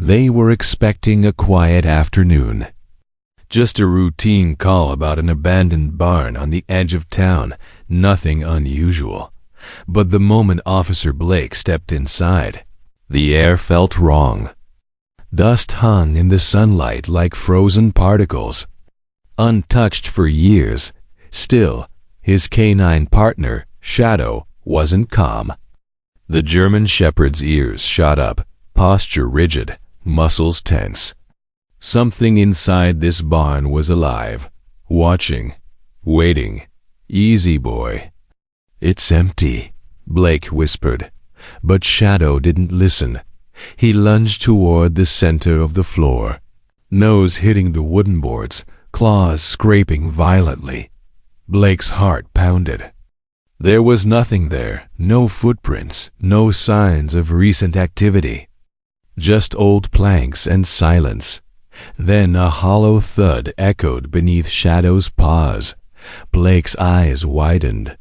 They were expecting a quiet afternoon. Just a routine call about an abandoned barn on the edge of town, nothing unusual. But the moment Officer Blake stepped inside, the air felt wrong. Dust hung in the sunlight like frozen particles. Untouched for years, still, his canine partner, Shadow, wasn't calm. The German Shepherd's ears shot up, posture rigid, muscles tense. Something inside this barn was alive, watching, waiting. "Easy, boy." "It's empty," Blake whispered, but Shadow didn't listen. He lunged toward the center of the floor, nose hitting the wooden boards, claws scraping violently. Blake's heart pounded. There was nothing there, no footprints, no signs of recent activity. Just old planks and silence. Then a hollow thud echoed beneath Shadow's paws. Blake's eyes widened.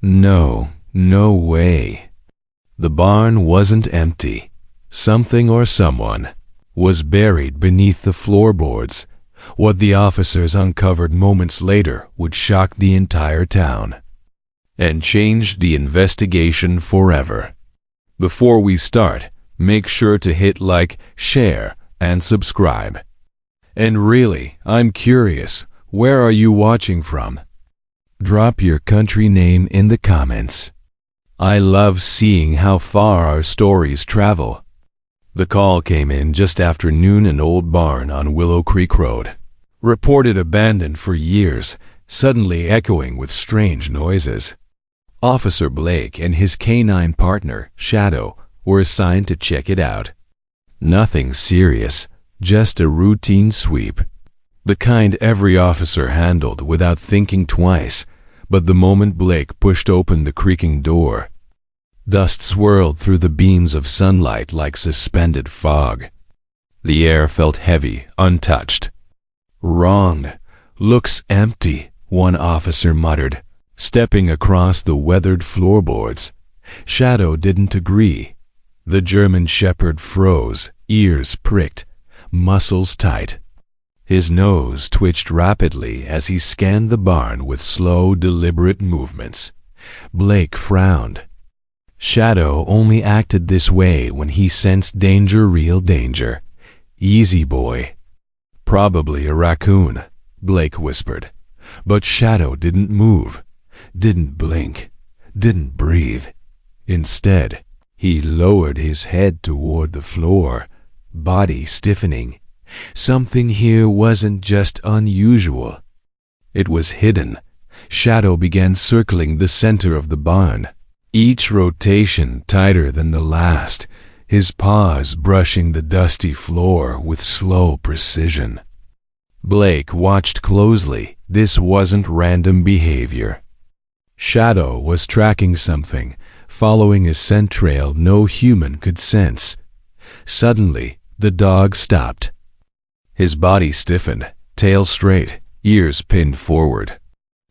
No way. The barn wasn't empty. Something or someone was buried beneath the floorboards. What the officers uncovered moments later would shock the entire town and change the investigation forever. Before we start, make sure to hit like, share, and subscribe. And really, I'm curious, where are you watching from? Drop your country name in the comments. I love seeing how far our stories travel. The call came in just after noon. An old barn on Willow Creek Road, reported abandoned for years, suddenly echoing with strange noises. Officer Blake and his canine partner, Shadow, were assigned to check it out. Nothing serious, just a routine sweep. The kind every officer handled without thinking twice. But the moment Blake pushed open the creaking door, dust swirled through the beams of sunlight like suspended fog. The air felt heavy, untouched. "Wrong. Looks empty," one officer muttered, stepping across the weathered floorboards. Shadow didn't agree. The German Shepherd froze, ears pricked, muscles tight. His nose twitched rapidly as he scanned the barn with slow, deliberate movements. Blake frowned. Shadow only acted this way when he sensed danger, real danger. "Easy, boy." "Probably a raccoon," Blake whispered. But Shadow didn't move, didn't blink, didn't breathe. Instead, he lowered his head toward the floor, body stiffening. Something here wasn't just unusual. It was hidden. Shadow began circling the center of the barn, each rotation tighter than the last, his paws brushing the dusty floor with slow precision. Blake watched closely. This wasn't random behavior. Shadow was tracking something, following a scent trail no human could sense. Suddenly, the dog stopped. His body stiffened, tail straight, ears pinned forward.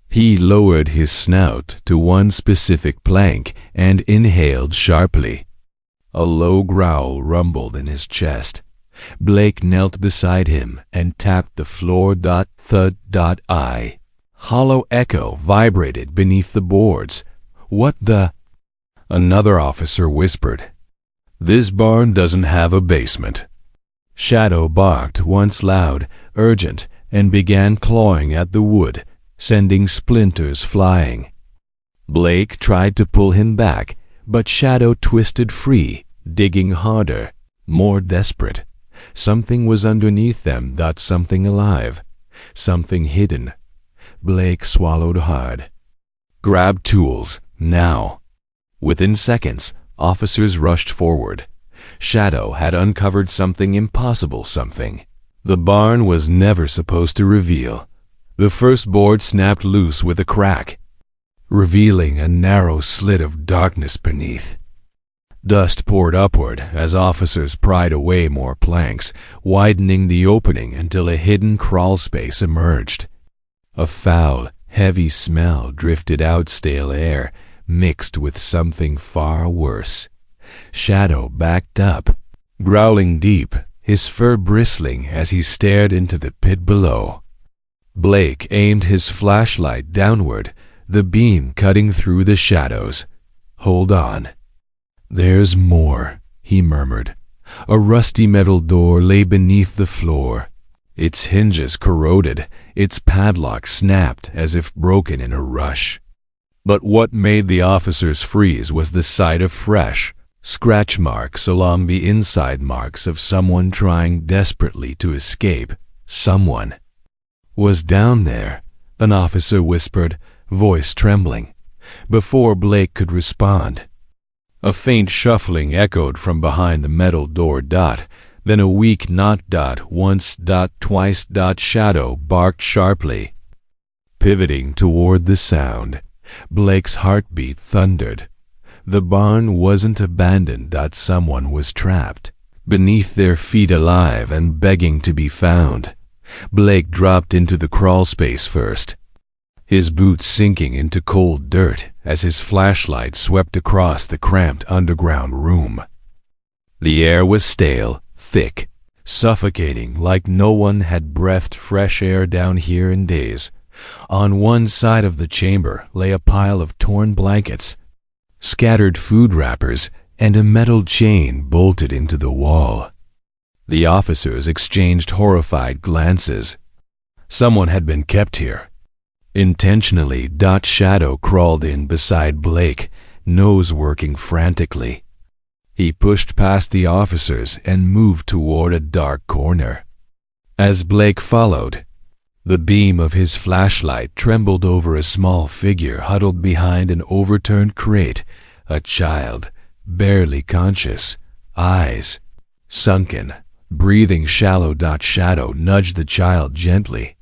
He lowered his snout to one specific plank and inhaled sharply. A low growl rumbled in his chest. Blake knelt beside him and tapped the floor. Thud. Hollow echo vibrated beneath the boards. "What the?" Another officer whispered. "This barn doesn't have a basement." Shadow barked once loud, urgent, and began clawing at the wood, sending splinters flying. Blake tried to pull him back, but Shadow twisted free, digging harder, more desperate. Something was underneath them. Something alive, something hidden. Blake swallowed hard. "Grab tools, now." Within seconds, officers rushed forward. Shadow had uncovered something impossible, something the barn was never supposed to reveal. The first board snapped loose with a crack, revealing a narrow slit of darkness beneath. Dust poured upward as officers pried away more planks, widening the opening until a hidden crawl space emerged. A foul, heavy smell drifted out, stale air, mixed with something far worse. Shadow backed up, growling deep, his fur bristling as he stared into the pit below. Blake aimed his flashlight downward, the beam cutting through the shadows. "Hold on. There's more," he murmured. A rusty metal door lay beneath the floor. Its hinges corroded, its padlock snapped as if broken in a rush. But what made the officers freeze was the sight of fresh, scratch marks along the inside marks of someone trying desperately to escape. Someone was down there, an officer whispered, voice trembling. Before Blake could respond, a faint shuffling echoed from behind the metal door. Then a weak not. Once. Twice. Shadow barked sharply. Pivoting toward the sound, Blake's heartbeat thundered. The barn wasn't abandoned. Someone was trapped beneath their feet, alive and begging to be found. Blake dropped into the crawl space first, his boots sinking into cold dirt as his flashlight swept across the cramped underground room. The air was stale, thick, suffocating, like no one had breathed fresh air down here in days. On one side of the chamber lay a pile of torn blankets, scattered food wrappers, and a metal chain bolted into the wall. The officers exchanged horrified glances. Someone had been kept here. Intentionally. Shadow crawled in beside Blake, nose working frantically. He pushed past the officers and moved toward a dark corner. As Blake followed, the beam of his flashlight trembled over a small figure huddled behind an overturned crate, a child, barely conscious, eyes sunken, breathing shallow. Shadow nudged the child gently,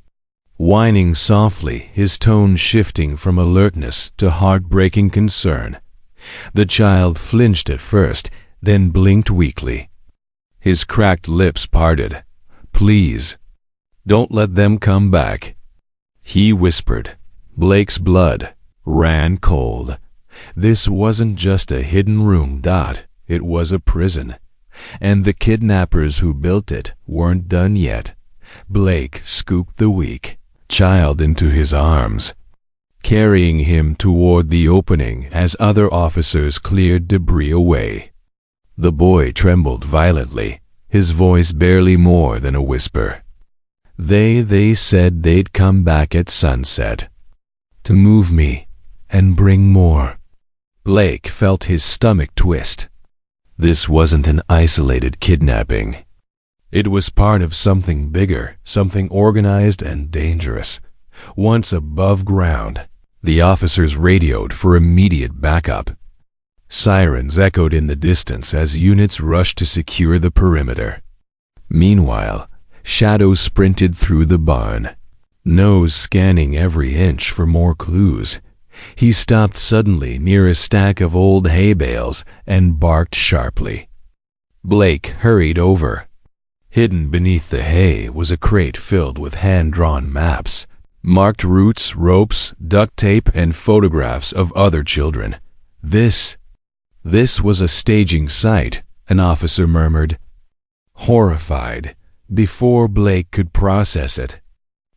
whining softly, his tone shifting from alertness to heartbreaking concern. The child flinched at first, then blinked weakly. His cracked lips parted. "Please, don't let them come back," he whispered. Blake's blood ran cold. This wasn't just a hidden room. It was a prison, and the kidnappers who built it weren't done yet. Blake scooped the weak child into his arms, carrying him toward the opening as other officers cleared debris away. The boy trembled violently, his voice barely more than a whisper. They said they'd come back at sunset to move me and bring more." Blake felt his stomach twist. This wasn't an isolated kidnapping. It was part of something bigger, something organized and dangerous. Once above ground, the officers radioed for immediate backup. Sirens echoed in the distance as units rushed to secure the perimeter. Meanwhile, Shadow sprinted through the barn, nose scanning every inch for more clues. He stopped suddenly near a stack of old hay bales and barked sharply. Blake hurried over. Hidden beneath the hay was a crate filled with hand-drawn maps, marked routes, ropes, duct tape, and photographs of other children. This was a staging site, an officer murmured, horrified, before Blake could process it.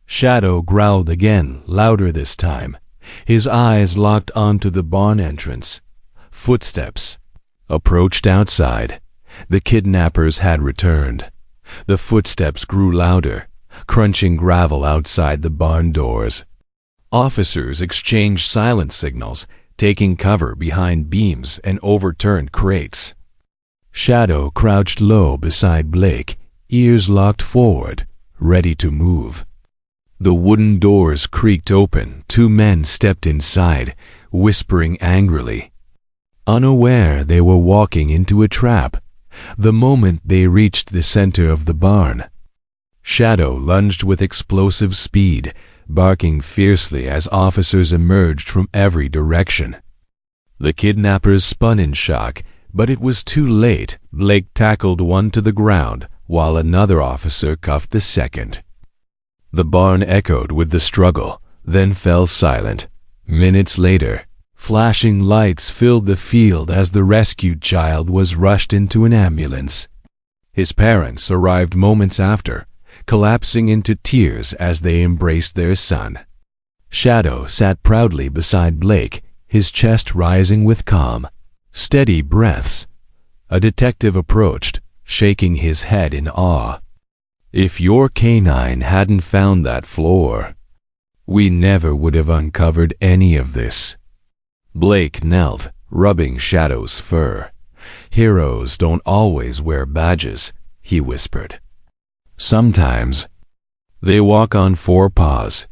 Shadow growled again, louder this time. His eyes locked onto the barn entrance. Footsteps approached outside. The kidnappers had returned. The footsteps grew louder, crunching gravel outside the barn doors. Officers exchanged silent signals, taking cover behind beams and overturned crates. Shadow crouched low beside Blake, ears locked forward, ready to move. The wooden doors creaked open. Two men stepped inside, whispering angrily. Unaware they were walking into a trap. The moment they reached the center of the barn, Shadow lunged with explosive speed, barking fiercely as officers emerged from every direction. The kidnappers spun in shock, but it was too late. Blake tackled one to the ground, while another officer cuffed the second. The barn echoed with the struggle, then fell silent. Minutes later, flashing lights filled the field as the rescued child was rushed into an ambulance. His parents arrived moments after, collapsing into tears as they embraced their son. Shadow sat proudly beside Blake, his chest rising with calm, steady breaths. A detective approached, shaking his head in awe. "If your canine hadn't found that floor, we never would have uncovered any of this." Blake knelt, rubbing Shadow's fur. "Heroes don't always wear badges," he whispered. "Sometimes they walk on four paws."